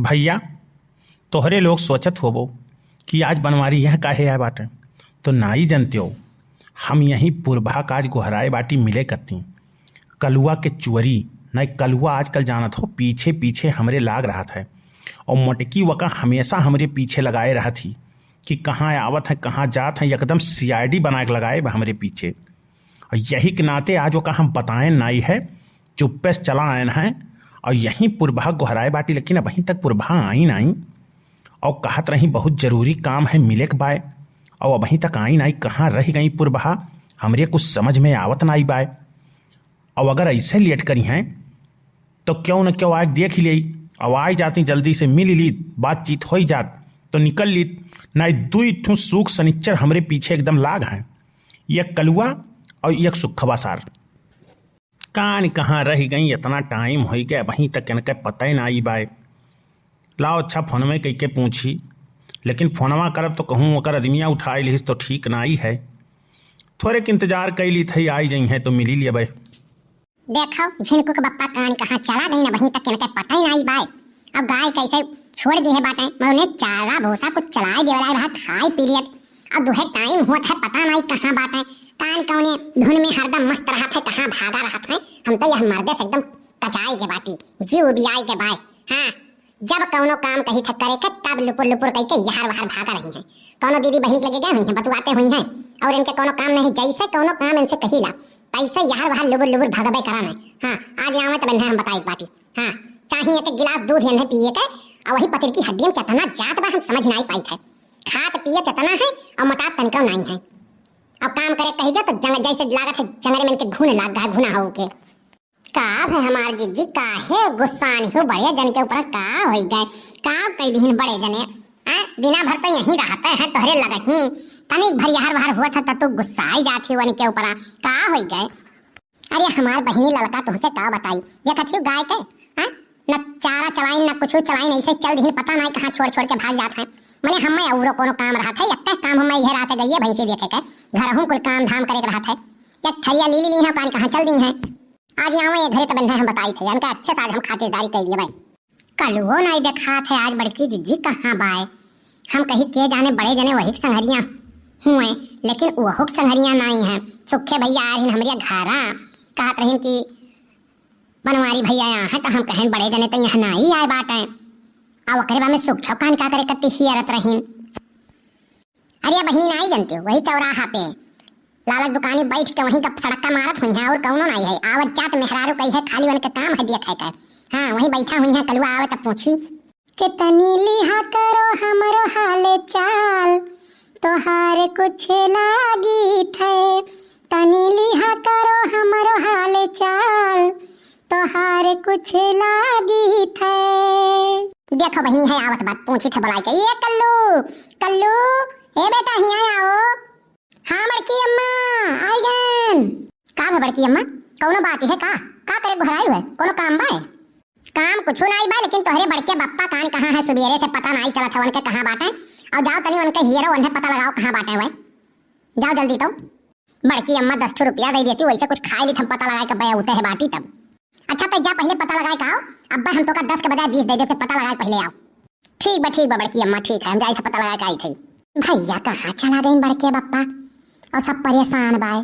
भैया तोहरे लोग सोचत होबो कि आज बनवारी यह काहे आए बाटे। तो नाई जनते हो हम यहीं पुरभा काज गोहराए बाटी मिले करती। कलुआ के चुअरी नहीं कलुआ आजकल जानत हो पीछे पीछे हमरे लाग रहा था और मोटकी वका हमेशा हमरे पीछे लगाए रहा थी कि कहाँ आवत है कहाँ जात है, एकदम सीआईडी बना के लगाए हमरे पीछे। और यही के नाते आज वो का हम बताएं नाई है चुप्पे से चला आए हैं और यहीं पुरभा गोहराए बाटी, लेकिन अब वहीं तक पुरभा आई नहीं और कहत रही बहुत जरूरी काम है मिले के बाय और अब वहीं तक आई नहीं, कहाँ रह गई पुरभा हमरे कुछ समझ में आवत ना आई बाय। और अगर ऐसे लेट करी हैं तो क्यों न क्यों आज देख ही ली और आई जाती जल्दी से मिल ली बातचीत हो ही जात तो निकल ली। नहीं दुई ठू सूख सनिच्चर हमरे पीछे एकदम लाग हैं, एक कलुआ और एक सुखवा सार। कान कहाँ रह गई, इतना टाइम हो गया वहीं तक इनके पता ही ना आई बाय। लाओ अच्छा फोन में कह के पूछी, लेकिन फोनवा करब तो कहूँ अगर आदमिया उठाई लीस तो ठीक ना ही है। थोड़े के इंतजार कर ली थी आई जाई है तो मिली लिए भाई। देखो झिनकू के बप्पा कान कहाँ चला गई ना वहीं तक इनके पता ही ना आई बाय। अब गाय कैसे छोड़ दी है बाटे, मैं उन्हें चारा भूसा कुछ चलाए देवला रहा खाई पी लिया। अब दुहे टाइम हुआ था पता नहीं कहाँ बाटे, कान कौने धुन में हरदम मस्त रहा था कहाँ भागा रहा था। हम तो यह मर्दे से एकदम कचाई के बाटी जीव भी आई के बाय। हाँ जब कौनो काम कही था करे तब लुपुर लुपुर कह के यहार वहार भागा रही हैं। कौनो दीदी बहनी लगे गए हुई हैं बतुआते हुई हैं और इनके कौनो काम नहीं, जैसे कौनो काम इनसे कही ला तैसे यहार वहार लुबुर लुबुर भागबे कराना। हाँ आज आवे तो बंधे हम बताई बाटी। हाँ चाहिए एक गिलास दूध इन्हें पिए के और वही पतिर की हड्डियों में कितना जात बा हम समझ नहीं पाई थे। खात पिए कितना है और मोटात तनिका नहीं है। अब काम करे कही जा तो जंग जैसे लागत है जंगरे में इनके घुन लाग गया घुना हो के। का है हमार जिज्जी काहे गुस्सानी हो बड़े जन के ऊपर का हो गए का कई दिन बड़े जने बिना भर तो यहीं रहते हैं तोहरे लगही तनिक भर यहार वहार हुआ था तो गुस्साई जाती वन के ऊपर का हो गए। अरे हमार बहनी लड़का तुमसे का बताई ये कथी गाय के न चारा चलाई न कुछ चलाई नहीं से चल दिन पता नहीं कहाँ छोड़ छोड़ के भाग जाते हैं। मैंने हमें औरो कोनो काम रहा था एक काम हमें यह रात गई भैंसी देखे के घर हूँ कुल काम धाम करे रहा था। एक थरिया ली ली है कान कहाँ चल दी है आज यहाँ ये घरे तो बंधे हम बताई थे इनका अच्छे से आज हम खातिरदारी कर दिए भाई। कल वो नहीं देखा थे आज बड़की जिज्जी कहाँ बाय। हम कहीं के जाने बड़े जने वही संहरिया हुए लेकिन वह संहरिया नहीं है। सुखे भैया आ रही हमारे घरा कहत रही कि बनवारी भैया यहाँ है तो हम कहें बड़े जने तो यहाँ नहीं आए बाटे और ओकरे में सुख ठोकान का करे कत्ती हियरत रही। अरे बहनी नहीं जानते वही चौराहा पे लालक दुकानी बैठ के वहीं का सड़क का मारत हुई है और कौनो नहीं है आवत जात मेहरारू कही है खाली उनके काम है देख है। हाँ वहीं बैठा हुई है कलुआ आवे तब पूछी कितनी लिहा करो हमरो हाल चाल तोहार कुछ लागी थे तनी लिहा करो हमरो हाल चाल तोहार कुछ लागी थे। देखो बहनी है आवत बात पूछी थे बुलाई के ये कल्लू कल्लू ए बेटा यहाँ आओ। हाँ बड़की अम्मा आई गन का है बड़की अम्मा कौनो बात है का करे घराई हुए कोनो काम बा काम कुछ नहीं बा लेकिन तोहरे बड़के बप्पा कान कहाँ है सुबेरे से पता नहीं चला था उनके कहाँ बाटे और जाओ तनी उनके हीरो उन्हें पता लगाओ कहाँ बाटे हुए जाओ जल्दी। तो बड़की अम्मा 10 रुपया दे देती वैसे कुछ खाए ली हम पता लगा के बया उते है बाटी तब। अच्छा तो जा पहले पता लगाए का आओ अब्बा हम तो का 10 के बजाय 20 दे देते पता लगाए पहले आओ। ठीक बा बड़की अम्मा ठीक है हम जाए थे पता लगा के आई थी। भैया कहाँ चला गए बड़के बप्पा और सब परेशान बाय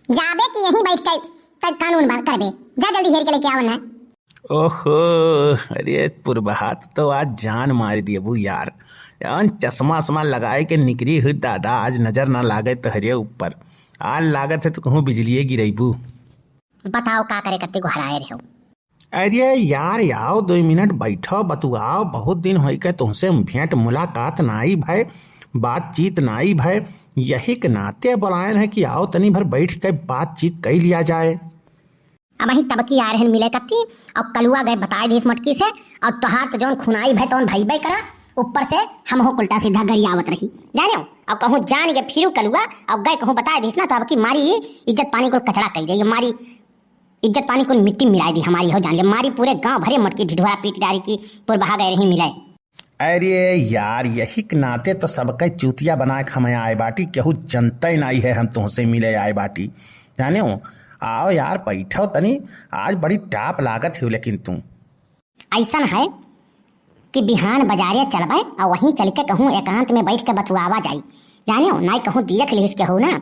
जाबे कि यहीं बैठ के तब कानून बात करबे जा जल्दी हेर के लेके आओ ना। ओहो अरे पुरबहात तो आज जान मार दिए बू यार चश्मा वश्मा लगाए के निकली हुई दादा आज नजर ना लागे तहरे ऊपर आज लागत है तो कहूँ बिजलिए गिरई बू। बताओ का करे कत्ते को हराए रहो। अरे यार आओ 2 मिनट बैठो बतुआओ बहुत दिन हो के तुमसे भेंट मुलाकात नाई भाई बातचीत नाई भाई यही के नाते बुलायन है कि आओ तनी भर बैठ के बातचीत कर लिया जाए। अब वही तबकी आ रहे मिले कत्ती और कलुआ गए बताए दी इस मटकी से और तोहार तो जौन खुनाई भय तौन भाई भाई करा ऊपर से हम हो उल्टा सीधा गरियावत रही जाने अब कहूँ जान के फिर कलुआ अब गए कहूँ बताए दी ना तो अब की मारी इज्जत पानी को कचड़ा कर दी मारी इज्जत पानी को मिट्टी मिलाई दी हमारी हो जान मारी पूरे गांव भरे मटकी ढिढोरा पीट डारी की पुर बहा गए रही मिलाए। अरे यार यही के नाते तो सबका चूतिया बना के हमें आए बाटी केहू जनता ही नहीं है हम तुमसे मिले आए बाटी जाने हो आओ यार बैठो तनी आज बड़ी टाप लागत है लेकिन तुम ऐसा है कि बिहान बाजारे चलबे और वहीं चल के कहूँ एकांत में बैठ के बतुआवा जाई, जाने हो ना कहूँ देख लीस के हो ना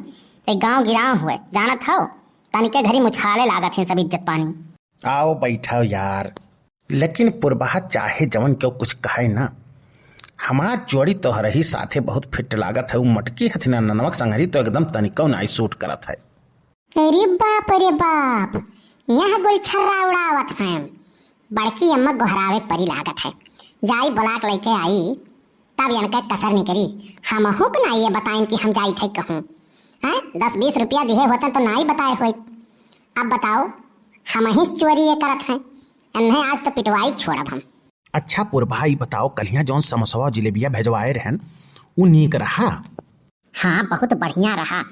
ते गाँव गिराव हुए जानत हो तनिके घरी मुछाले लागत है सब इज्जत पानी। आओ बैठा यार, लेकिन पुरबा चाहे जवन क्यों कुछ कहे ना, हमार जोड़ी तोहर ही साथे बहुत फिट लागत है। वो मटकी हथिना ननवक संगरी तो एकदम तनिको नाई सूट करत है। अरे बाप यहाँ गोल छर्रा उड़ावत है। बड़की अम्मा गोहरावे परी लागत है, जाई बुलाक लेके आई तब इनका कसर नहीं करी। हम हो कि नहीं ये बताएं कि हम जाई थे कहूँ हैं 10-20 रुपया दिए होते तो नहीं बताए हुए। अब बताओ हम ही चोरी ये करत हैं, इन्हें आज तो पिटवाई छोड़ब हम। अच्छा पुरभाई बताओ, कलिया जौन समोसा जिलेबिया भेजवाए रहन वो नीक रहा? हाँ बहुत बढ़िया रहा,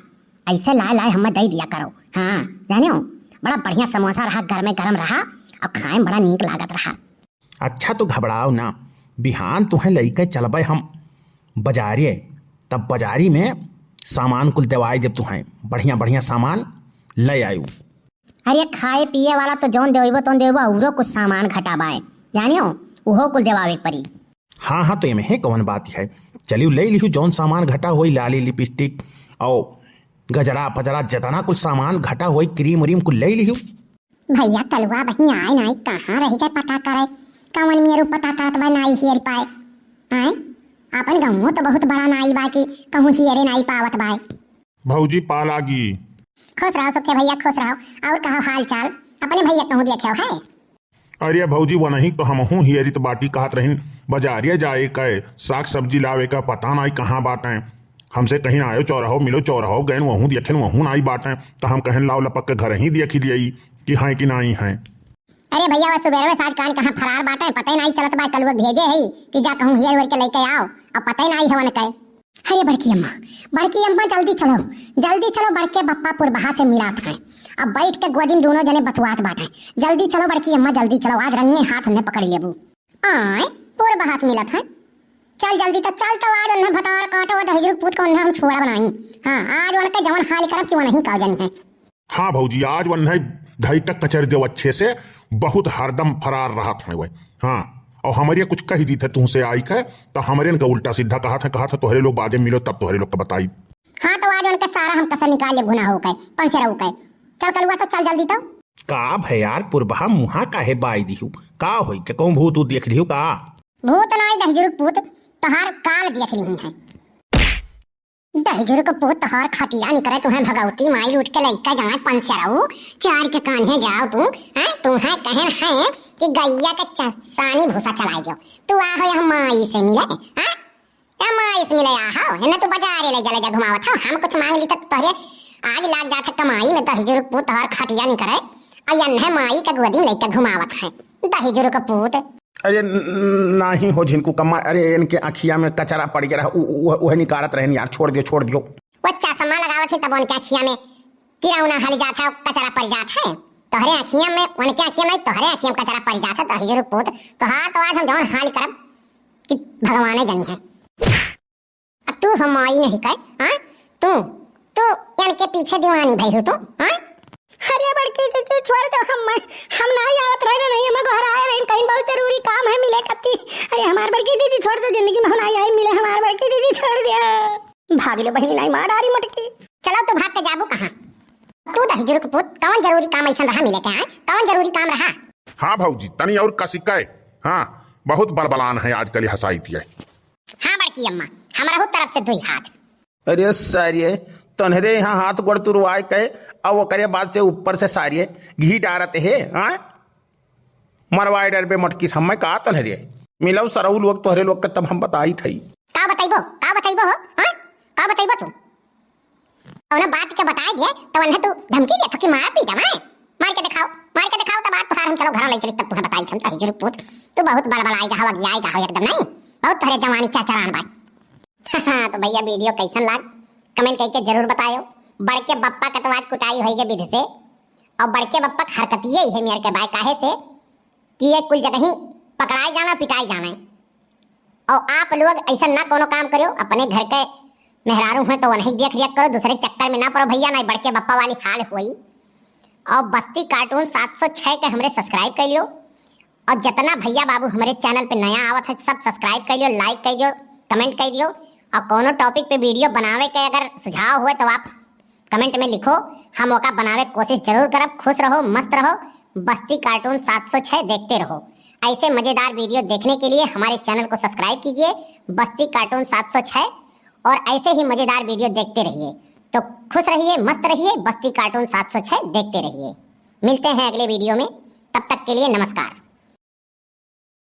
ऐसे लाए लाए हमें दे दिया करो। हाँ जाने हो बड़ा बढ़िया समोसा रहा, घर में गरम रहा और खाए में बड़ा नीक लागत रहा। अच्छा तो घबराओ ना, बिहान तुम्हें लेके चलबे हम बाजारे, तब बाजारी में सामान कुल देवाए जब तुम्हें बढ़िया बढ़िया सामान ले आयु। अरे खाए पिए वाला तो जौन देवो तो देवो औरो कुछ सामान घटाबाए जानियो उहो कुल देवावे परी। हाँ हाँ तो एमे कौन बात है, चलियो ले लिहू जौन सामान घटा होई, लाली लिपस्टिक और गजरा पजरा जितना कुछ सामान घटा होई, क्रीम व्रीम कुल ले लिहू। भैया कलवा बही आए नाई कहाँ रही गए पता करे, कवन मेरू पता करत बा नाई हियर पाए आए। अपन गाँव तो बहुत बड़ा नाई बा कि कहूँ हियरे नाई पावत बाए। भौजी पा लागी। खुश रहो सुखे भैया खुश रहो, और कहो हाल चाल अपने भैया कहूँ देखे है। अरे भौजी वो नहीं तो हम हूँ हियरी तो बाटी कहत रहीन बाजारिया जाए के साग सब्जी लावे का पता नहीं कहाँ बाटे। हमसे कहीं आयो चौराहो मिलो चौराहो गए वहूँ देखे वहूँ नाई बाटे, तो हम कहन लाओ लपक के घर ही देखी दियई कि हाँ कि नहीं है। अरे भैया वह सुबेरे साज कान कहाँ फरार बाटे पता ही नहीं चलत बा, कल वो भेजे है कि जा कहूँ हियर के लेके आओ और पता ही नहीं है वन कहे। अरे बड़की अम्मा जल्दी चलो बड़के बप्पा पुरबहा से मिलात हैं, अब बैठ के गोदिन दोनों जने बतुआत बाटे। जल्दी चलो बड़की अम्मा जल्दी चलो, आज रंगे हाथ उन्हें पकड़ लेबू। आए पुरबहा से मिलत हैं, चल जल्दी तो चल तो आज उन्हें भतार काटो दहिजरू पूत को उन्हें हम छोड़ा बनाई। हाँ आज उनके जवन हाल करब कि वो नहीं कह जानी है। हाँ भौजी आज वन है ढाई तक कचर दो अच्छे से, बहुत हरदम फरार रहा था वह। हाँ और हमारे कुछ कही दी थे तुमसे आई के, तो हमारे ने उल्टा सीधा कहा था तोहरे लोग बाजे मिलो तब तोहरे लोग का बताई। हाँ तो आज उनका सारा हम कसर निकाल ले गुना हो गए पंसे रहो गए। चल कलुआ तो चल जल्दी तो। का भैयार पुरबहा मुहा काहे बाई दिहू, का होई के कहूँ भूत ऊत देख लिहू का? भूत नाई दहिजुरुक पूत तोहार काल देख ली है। दहिजुरुक पूत तोहार खटिया निकले तुम्हें भगवती माई उठ के लइका जाए पंसे रहो चार के कान्हे जाओ तू हैं तुम्हें कहन है कि गैया के सानी भूसा चलाई दो। तू आहो यहाँ माई से मिले हैं या माई से मिले आहो है ना, तू बाजारे ले जा घुमावत हो। हम कुछ मांग ली तो तोहरे आज लाग जाते कमाई में। दहिजुरुक पूत तोहार खटिया निकले और यन्हे माई के गोदी लइका घुमावत है दहिजुरुक पूत। अरे नहीं हो झिनको कमा, अरे इनके अखिया में कचरा पड़ गया वह निकारत रहे यार, छोड़ दियो। वो चश्मा लगावत है तब उनके अखिया में किरौना हल जाता है कचरा पड़ जाता है। तोहरे अखिया में उनके अखिया में तोहरे अखिया में कचरा पड़ जाता है। दहिजुरुक पूत तो हाँ तो आज हम जवन हाल करब कि भगवाने जनी है। अब तू हम आई नहीं कह हाँ तू इनके पीछे दीवानी भई हो तू हाँ। अरे बड़की दीदी छोड़ दो, हम ना आवत रहे नहीं, हम घर आए रहे कहीं बहुत जरूरी काम है मिले कत्ती। अरे हमार बड़की दीदी छोड़ दो, जिंदगी में हम नहीं आई मिले, हमार बड़की दीदी छोड़ दिया। भाग लो बहनी नहीं मार डारी मटकी। चलो तू भाग के जाबू कहाँ? तू दहिजुरुक पूत कौन जरूरी काम ऐसा रहा मिले के आए, कौन जरूरी काम रहा? हाँ भौजी तनी और कसिकाए। हाँ बहुत बलबलान है आजकल हसाई थी। हाँ बड़की अम्मा हमारा तरफ से 2 हाथ। अरे सारिये तन्हरे यहाँ हाथ गोड़ तुरवाए के और वो करे बाद से ऊपर से सारिये घी डारते है। हाँ मरवाए डर पे मटकी समय का तन्हरे मिलव सरऊ लोग तोहरे लोग के तब हम बताई थी। का बताइबो हो हाँ का बताइबो तू उन्हें बात के बता दिए तो उन्हें तू धमकी दे कि मार पीटा मार के दिखाओ तो बात तो हम चलो घर ले चली तब तुम्हें बताई थी। दहिजुरुक पूत तू बहुत बड़बड़ाएगा हवा गियाएगा हो एकदम नहीं, बहुत तोहरे जवानी चचरान बा। हाँ तो भैया वीडियो कैसन लाग कमेंट करके जरूर बताओ। बड़के बप्पा कतवाज कुटाई होई के विध से और बड़के बप्पा हरकतिये ही है मेरे के भाई काहे से कि ये कुल जगह ही पकड़ाई जाना पिटाई जाना। और आप लोग ऐसा ना कोनो काम करो, अपने घर के मेहरारू हैं तो वही देख लिया करो, दूसरे चक्कर में ना पड़ो भैया, नहीं बड़के बप्पा वाली हाल हुई। और बस्ती कार्टून 706 के हमरे सब्सक्राइब कर लियो और जितना भैया बाबू हमारे चैनल पे नया आवत है सब सब्सक्राइब कर लियो, लाइक कर दियो, कमेंट कर दियो। और कोनो टॉपिक पे वीडियो बनावे के अगर सुझाव हुए तो आप कमेंट में लिखो, हम ओका बनावे कोशिश जरूर करब। खुश रहो, मस्त रहो, बस्ती कार्टून 706 देखते रहो। ऐसे मजेदार वीडियो देखने के लिए हमारे चैनल को सब्सक्राइब कीजिए, बस्ती कार्टून 706, और ऐसे ही मजेदार वीडियो देखते रहिए। तो खुश रहिए, मस्त रहिए, बस्ती कार्टून 706 देखते रहिए। मिलते हैं अगले वीडियो में, तब तक के लिए नमस्कार।